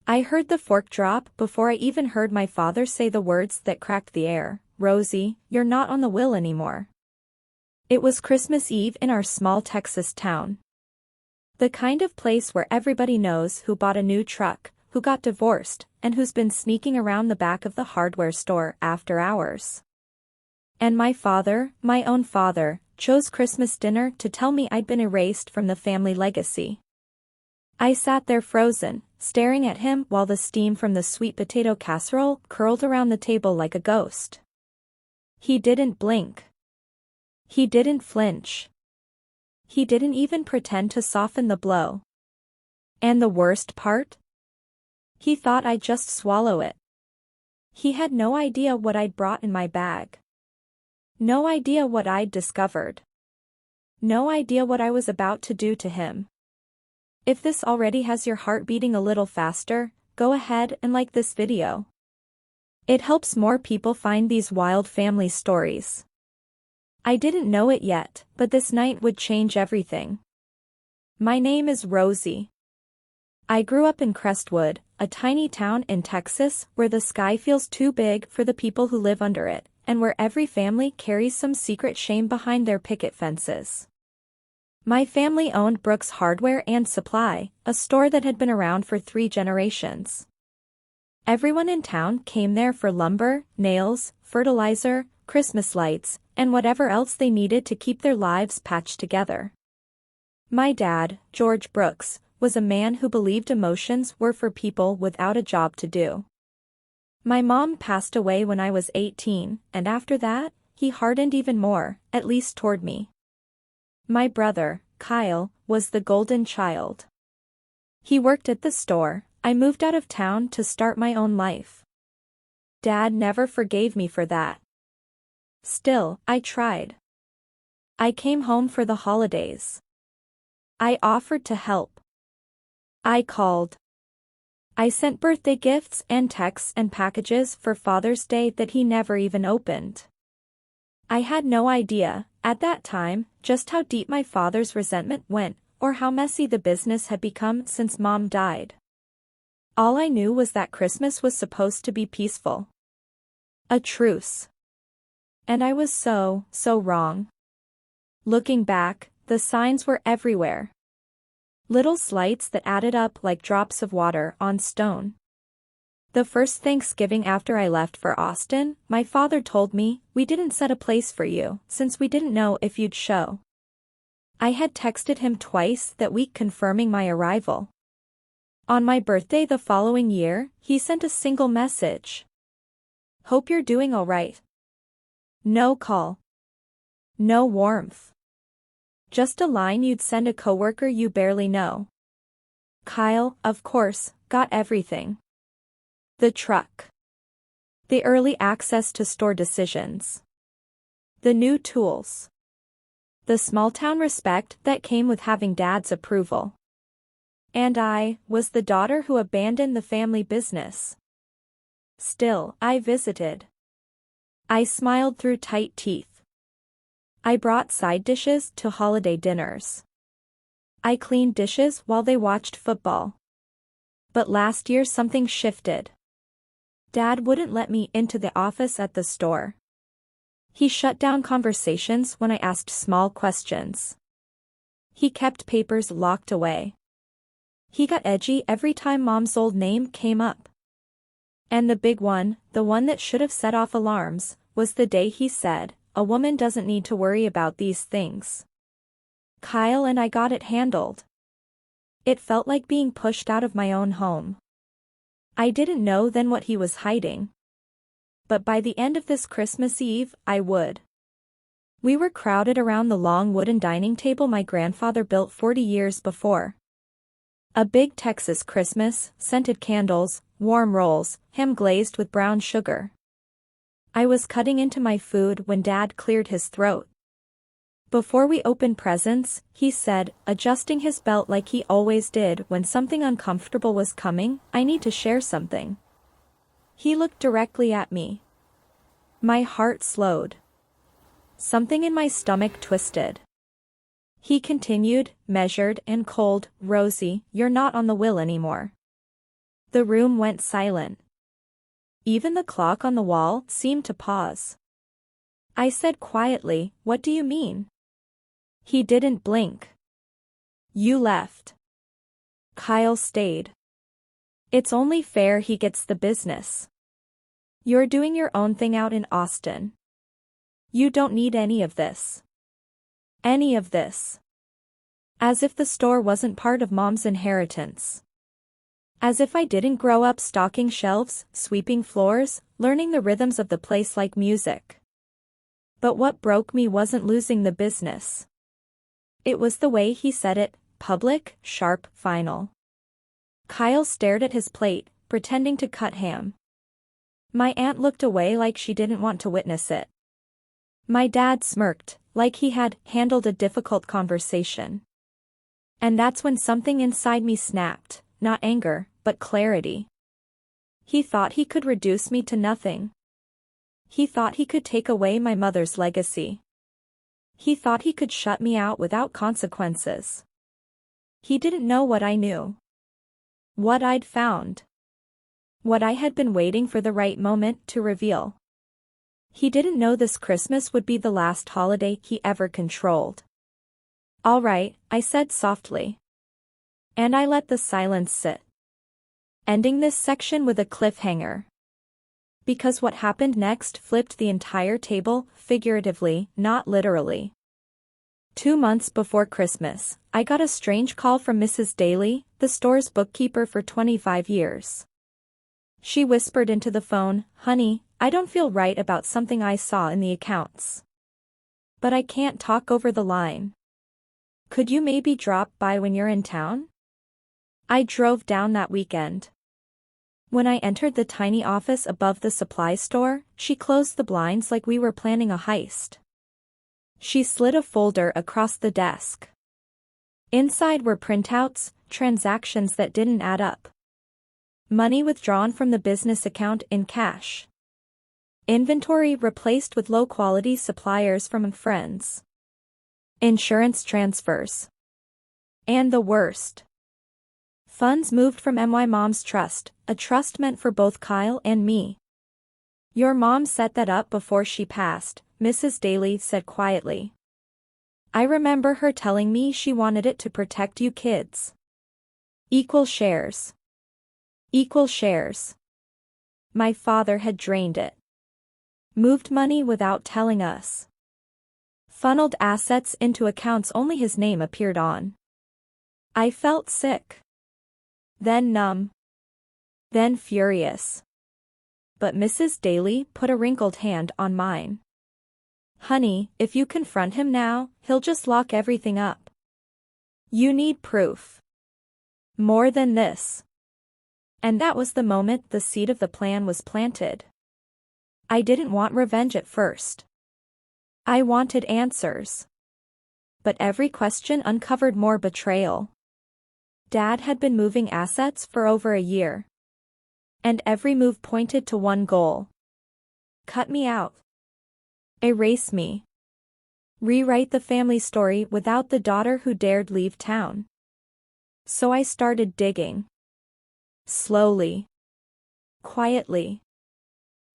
I heard the fork drop before I even heard my father say the words that cracked the air. "Rosie, you're not on the will anymore." It was Christmas Eve in our small Texas town. The kind of place where everybody knows who bought a new truck, who got divorced, and who's been sneaking around the back of the hardware store after hours. And my father, my own father, chose Christmas dinner to tell me I'd been erased from the family legacy. I sat there frozen, staring at him while the steam from the sweet potato casserole curled around the table like a ghost. He didn't blink. He didn't flinch. He didn't even pretend to soften the blow. And the worst part? He thought I'd just swallow it. He had no idea what I'd brought in my bag. No idea what I'd discovered. No idea what I was about to do to him. If this already has your heart beating a little faster, go ahead and like this video. It helps more people find these wild family stories. I didn't know it yet, but this night would change everything. My name is Rosie. I grew up in Crestwood, a tiny town in Texas where the sky feels too big for the people who live under it, and where every family carries some secret shame behind their picket fences. My family owned Brooks Hardware and Supply, a store that had been around for 3 generations. Everyone in town came there for lumber, nails, fertilizer, Christmas lights, and whatever else they needed to keep their lives patched together. My dad, George Brooks, was a man who believed emotions were for people without a job to do. My mom passed away when I was 18, and after that, he hardened even more, at least toward me. My brother, Kyle, was the golden child. He worked at the store. I moved out of town to start my own life. Dad never forgave me for that. Still, I tried. I came home for the holidays. I offered to help. I called. I sent birthday gifts and texts and packages for Father's Day that he never even opened. I had no idea, at that time, just how deep my father's resentment went, or how messy the business had become since Mom died. All I knew was that Christmas was supposed to be peaceful. A truce. And I was so wrong. Looking back, the signs were everywhere. Little slights that added up like drops of water on stone. The first Thanksgiving after I left for Austin, my father told me, "We didn't set a place for you, since we didn't know if you'd show." I had texted him twice that week confirming my arrival. On my birthday the following year, he sent a single message. "Hope you're doing all right." No call. No warmth. Just a line you'd send a coworker you barely know. Kyle, of course, got everything. The truck. The early access to store decisions. The new tools. The small-town respect that came with having Dad's approval. And I was the daughter who abandoned the family business. Still, I visited. I smiled through tight teeth. I brought side dishes to holiday dinners. I cleaned dishes while they watched football. But last year something shifted. Dad wouldn't let me into the office at the store. He shut down conversations when I asked small questions. He kept papers locked away. He got edgy every time Mom's old name came up. And the big one, the one that should have set off alarms, was the day he said, "A woman doesn't need to worry about these things." Kyle and I got it handled. It felt like being pushed out of my own home. I didn't know then what he was hiding. But by the end of this Christmas Eve, I would. We were crowded around the long wooden dining table my grandfather built 40 years before. A big Texas Christmas, scented candles, warm rolls, ham glazed with brown sugar. I was cutting into my food when Dad cleared his throat. Before we opened presents, he said, adjusting his belt like he always did when something uncomfortable was coming, "I need to share something." He looked directly at me. My heart slowed. Something in my stomach twisted. He continued, measured and cold, "Rosie, you're not on the will anymore." The room went silent. Even the clock on the wall seemed to pause. I said quietly, "What do you mean?" He didn't blink. "You left." Kyle stayed. "It's only fair he gets the business. You're doing your own thing out in Austin. You don't need any of this. Any of this." As if the store wasn't part of Mom's inheritance. As if I didn't grow up stocking shelves, sweeping floors, learning the rhythms of the place like music. But what broke me wasn't losing the business. It was the way he said it, public, sharp, final. Kyle stared at his plate, pretending to cut ham. My aunt looked away like she didn't want to witness it. My dad smirked, like he had handled a difficult conversation. And that's when something inside me snapped, not anger, but clarity. He thought he could reduce me to nothing. He thought he could take away my mother's legacy. He thought he could shut me out without consequences. He didn't know what I knew. What I'd found. What I had been waiting for the right moment to reveal. He didn't know this Christmas would be the last holiday he ever controlled. "All right," I said softly. And I let the silence sit. Ending this section with a cliffhanger. Because what happened next flipped the entire table, figuratively, not literally. 2 months before Christmas, I got a strange call from Mrs. Daly, the store's bookkeeper for 25 years. She whispered into the phone, "Honey, I don't feel right about something I saw in the accounts. But I can't talk over the line. Could you maybe drop by when you're in town?" I drove down that weekend. When I entered the tiny office above the supply store, she closed the blinds like we were planning a heist. She slid a folder across the desk. Inside were printouts, transactions that didn't add up. Money withdrawn from the business account in cash. Inventory replaced with low-quality suppliers from friends. Insurance transfers. And the worst. Funds moved from my mom's trust, a trust meant for both Kyle and me. "Your mom set that up before she passed," Mrs. Daly said quietly. "I remember her telling me she wanted it to protect you kids. Equal shares. Equal shares." My father had drained it. Moved money without telling us. Funneled assets into accounts only his name appeared on. I felt sick. Then numb. Then furious. But Mrs. Daly put a wrinkled hand on mine. "Honey, if you confront him now, he'll just lock everything up. You need proof. More than this." And that was the moment the seed of the plan was planted. I didn't want revenge at first. I wanted answers. But every question uncovered more betrayal. Dad had been moving assets for over a year. And every move pointed to one goal. Cut me out. Erase me. Rewrite the family story without the daughter who dared leave town. So I started digging. Slowly. Quietly.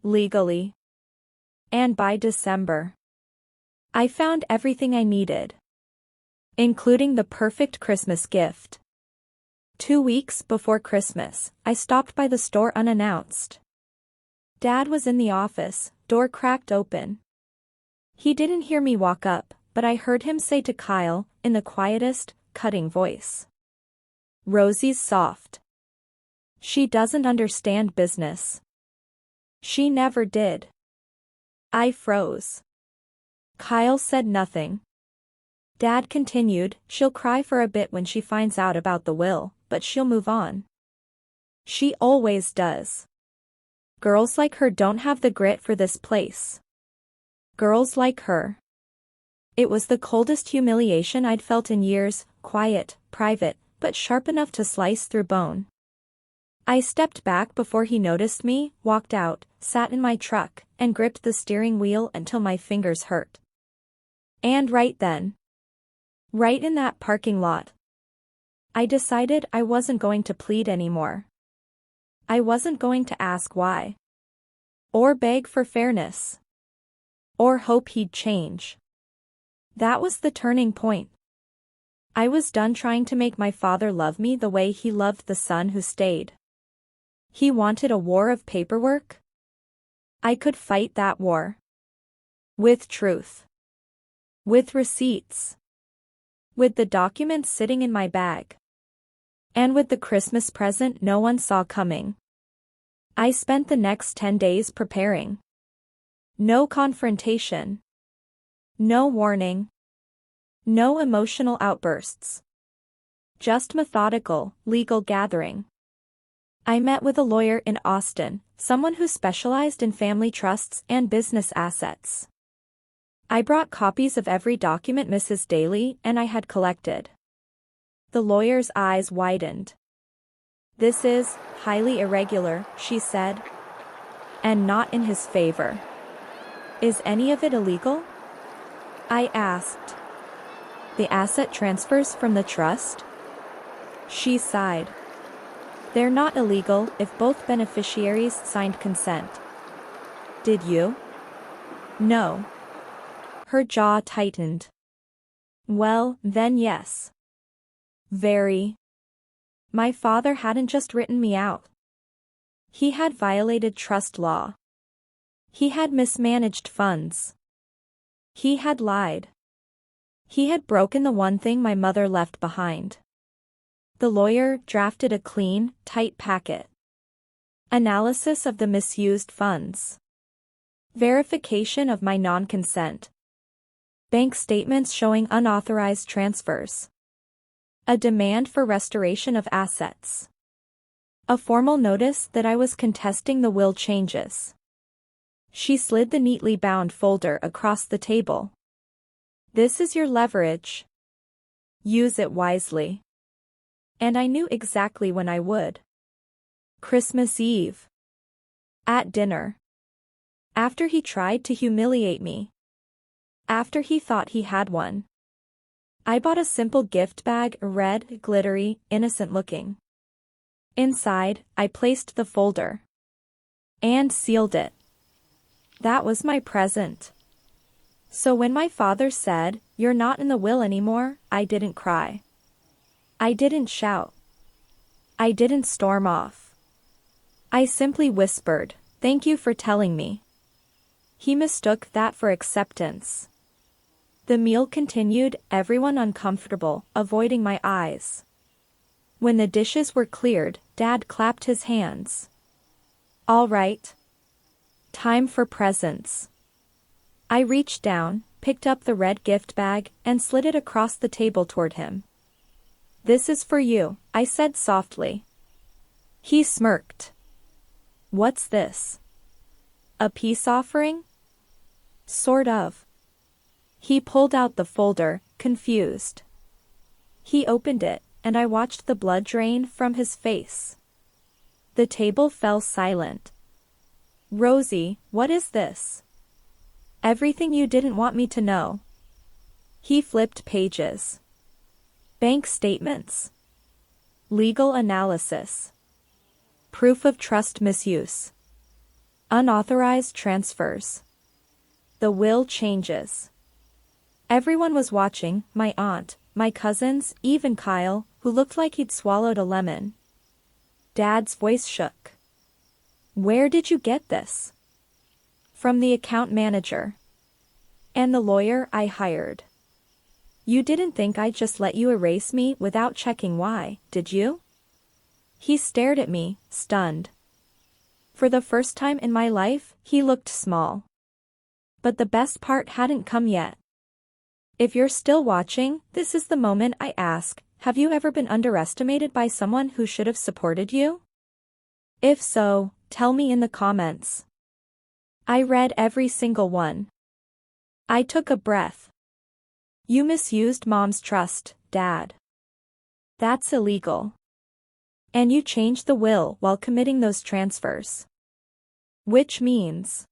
Legally. And by December, I found everything I needed. Including the perfect Christmas gift. 2 weeks before Christmas, I stopped by the store unannounced. Dad was in the office, door cracked open. He didn't hear me walk up, but I heard him say to Kyle, in the quietest, cutting voice. "Rosie's soft. She doesn't understand business. She never did." I froze. Kyle said nothing. Dad continued, "She'll cry for a bit when she finds out about the will, but she'll move on. She always does. Girls like her don't have the grit for this place. Girls like her." It was the coldest humiliation I'd felt in years, quiet, private, but sharp enough to slice through bone. I stepped back before he noticed me, walked out, sat in my truck, and gripped the steering wheel until my fingers hurt. And right then, right in that parking lot, I decided I wasn't going to plead anymore. I wasn't going to ask why. Or beg for fairness. Or hope he'd change. That was the turning point. I was done trying to make my father love me the way he loved the son who stayed. He wanted a war of paperwork? I could fight that war. With truth. With receipts. With the documents sitting in my bag. And with the Christmas present no one saw coming. I spent the next 10 days preparing. No confrontation. No warning. No emotional outbursts. Just methodical, legal gathering. I met with a lawyer in Austin, someone who specialized in family trusts and business assets. I brought copies of every document Mrs. Daly and I had collected. The lawyer's eyes widened. "This is highly irregular," she said. "And not in his favor. Is any of it illegal?" I asked. "The asset transfers from the trust?" She sighed. "They're not illegal if both beneficiaries signed consent." "Did you?" "No." Her jaw tightened. "Well, then yes." "Very." My father hadn't just written me out. He had violated trust law. He had mismanaged funds. He had lied. He had broken the one thing my mother left behind. The lawyer drafted a clean, tight packet. Analysis of the misused funds. Verification of my non-consent. Bank statements showing unauthorized transfers. A demand for restoration of assets. A formal notice that I was contesting the will changes. She slid the neatly bound folder across the table. "This is your leverage. Use it wisely." And I knew exactly when I would. Christmas Eve. At dinner. After he tried to humiliate me. After he thought he had one. I bought a simple gift bag, red, glittery, innocent-looking. Inside, I placed the folder. And sealed it. That was my present. So when my father said, "You're not in the will anymore," I didn't cry. I didn't shout. I didn't storm off. I simply whispered, "Thank you for telling me." He mistook that for acceptance. The meal continued, everyone uncomfortable, avoiding my eyes. When the dishes were cleared, Dad clapped his hands. "All right. Time for presents." I reached down, picked up the red gift bag, and slid it across the table toward him. "This is for you," I said softly. He smirked. "What's this? A peace offering?" "Sort of." He pulled out the folder, confused. He opened it, and I watched the blood drain from his face. The table fell silent. "Rosie, what is this?" "Everything you didn't want me to know." He flipped pages. Bank statements. Legal analysis. Proof of trust misuse. Unauthorized transfers. The will changes. Everyone was watching, my aunt, my cousins, even Kyle, who looked like he'd swallowed a lemon. Dad's voice shook. "Where did you get this?" "From the account manager. And the lawyer I hired." "You didn't think I'd just let you erase me without checking why, did you?" He stared at me, stunned. For the first time in my life, he looked small. But the best part hadn't come yet. If you're still watching, this is the moment I ask, have you ever been underestimated by someone who should have supported you? If so, tell me in the comments. I read every single one. I took a breath. You misused Mom's trust, Dad. That's illegal. And you changed the will while committing those transfers. Which means.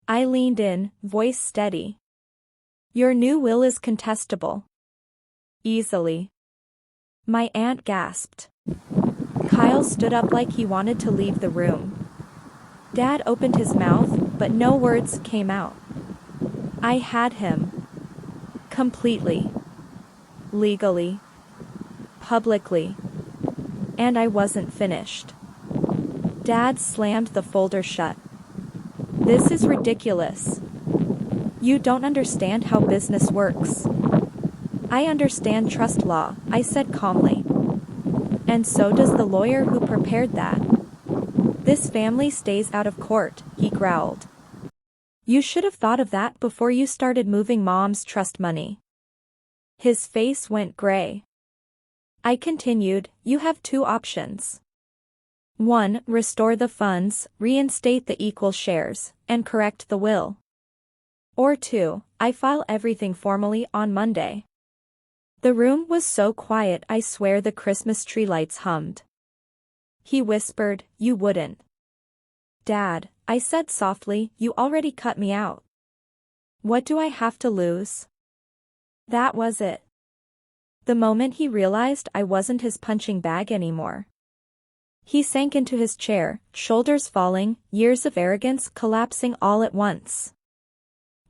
I leaned in, voice steady. Your new will is contestable. Easily. My aunt gasped. Kyle stood up like he wanted to leave the room. Dad opened his mouth, but no words came out. I had him. Completely. Legally. Publicly. And I wasn't finished. Dad slammed the folder shut. This is ridiculous. You don't understand how business works. I understand trust law, I said calmly. And so does the lawyer who prepared that. This family stays out of court, he growled. You should have thought of that before you started moving Mom's trust money. His face went gray. I continued, you have two options. 1. Restore the funds, reinstate the equal shares, and correct the will. Or 2. I file everything formally on Monday. The room was so quiet I swear the Christmas tree lights hummed. He whispered, you wouldn't. Dad, I said softly, you already cut me out. What do I have to lose? That was it. The moment he realized I wasn't his punching bag anymore. He sank into his chair, shoulders falling, years of arrogance collapsing all at once.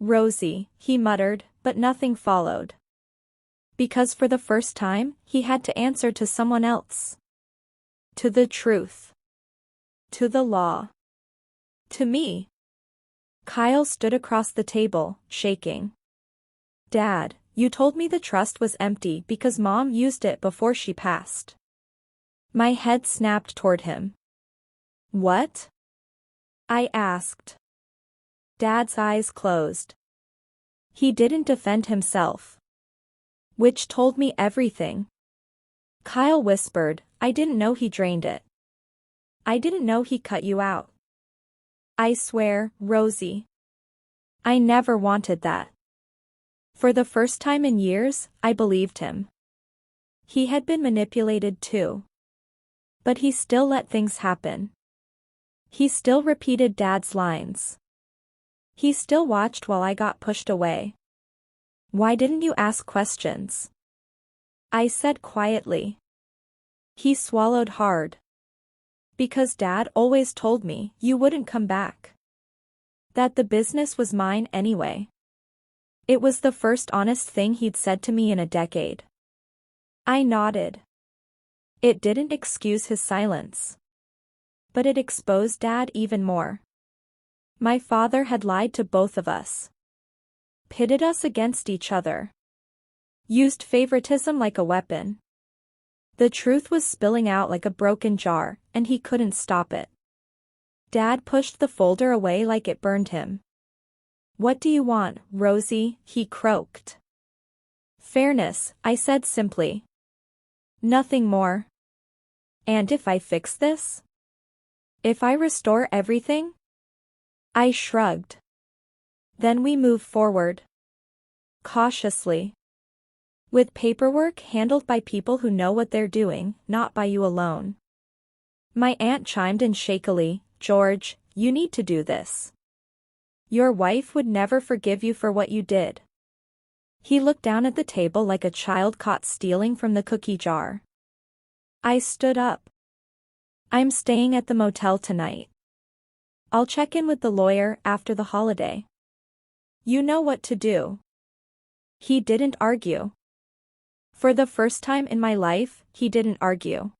Rosie, he muttered, but nothing followed. Because for the first time, he had to answer to someone else. To the truth. To the law. To me. Kyle stood across the table, shaking. Dad, you told me the trust was empty because Mom used it before she passed. My head snapped toward him. What? I asked. Dad's eyes closed. He didn't defend himself. Which told me everything. Kyle whispered, I didn't know he drained it. I didn't know he cut you out. I swear, Rosie. I never wanted that. For the first time in years, I believed him. He had been manipulated too. But he still let things happen. He still repeated Dad's lines. He still watched while I got pushed away. Why didn't you ask questions? I said quietly. He swallowed hard. Because Dad always told me you wouldn't come back. That the business was mine anyway. It was the first honest thing he'd said to me in a decade. I nodded. It didn't excuse his silence. But it exposed Dad even more. My father had lied to both of us. Pitted us against each other. Used favoritism like a weapon. The truth was spilling out like a broken jar, and he couldn't stop it. Dad pushed the folder away like it burned him. What do you want, Rosie? He croaked. Fairness, I said simply. Nothing more. And if I fix this? If I restore everything? I shrugged. Then we move forward. Cautiously. With paperwork handled by people who know what they're doing, not by you alone. My aunt chimed in shakily, George, you need to do this. Your wife would never forgive you for what you did. He looked down at the table like a child caught stealing from the cookie jar. I stood up. I'm staying at the motel tonight. I'll check in with the lawyer after the holiday. You know what to do. He didn't argue. For the first time in my life, he didn't argue.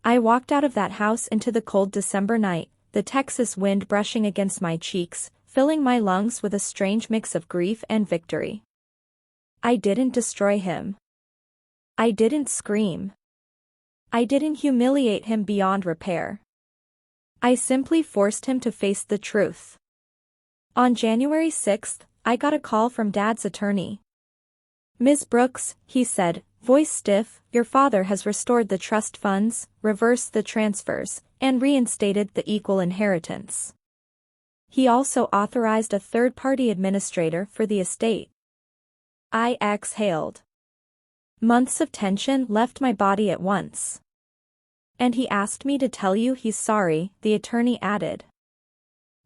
I walked out of that house into the cold December night, the Texas wind brushing against my cheeks, filling my lungs with a strange mix of grief and victory. I didn't destroy him. I didn't scream. I didn't humiliate him beyond repair. I simply forced him to face the truth. On January 6th, I got a call from Dad's attorney. Ms. Brooks, he said, voice stiff, your father has restored the trust funds, reversed the transfers, and reinstated the equal inheritance. He also authorized a third-party administrator for the estate. I exhaled. Months of tension left my body at once. And he asked me to tell you he's sorry, the attorney added.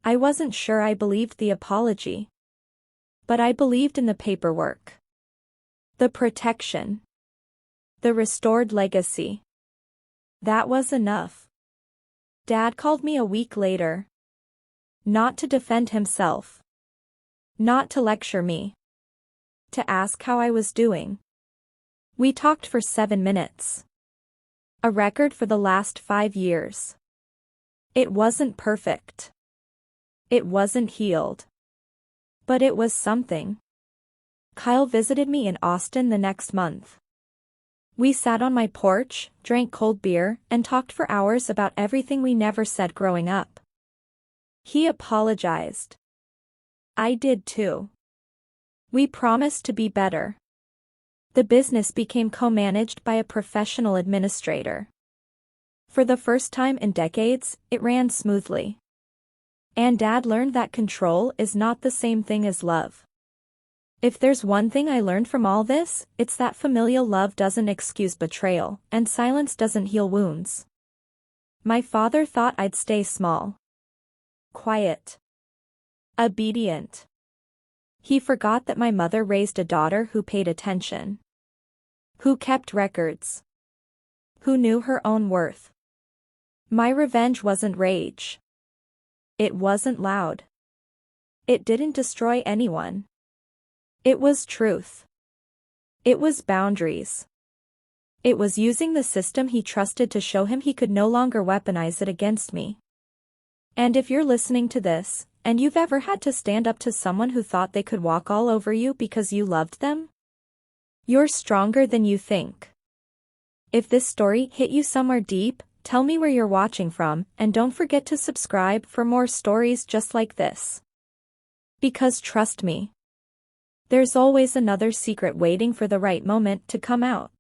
I wasn't sure I believed the apology. But I believed in the paperwork. The protection. The restored legacy. That was enough. Dad called me a week later. Not to defend himself. Not to lecture me. To ask how I was doing. We talked for 7 minutes. A record for the last 5 years. It wasn't perfect. It wasn't healed. But it was something. Kyle visited me in Austin the next month. We sat on my porch, drank cold beer, and talked for hours about everything we never said growing up. He apologized. I did too. We promised to be better. The business became co-managed by a professional administrator. For the first time in decades, it ran smoothly. And Dad learned that control is not the same thing as love. If there's one thing I learned from all this, it's that familial love doesn't excuse betrayal, and silence doesn't heal wounds. My father thought I'd stay small. Quiet. Obedient. He forgot that my mother raised a daughter who paid attention. Who kept records. Who knew her own worth. My revenge wasn't rage. It wasn't loud. It didn't destroy anyone. It was truth. It was boundaries. It was using the system he trusted to show him he could no longer weaponize it against me. And if you're listening to this, and you've ever had to stand up to someone who thought they could walk all over you because you loved them, you're stronger than you think. If this story hit you somewhere deep, tell me where you're watching from, and don't forget to subscribe for more stories just like this. Because trust me, there's always another secret waiting for the right moment to come out.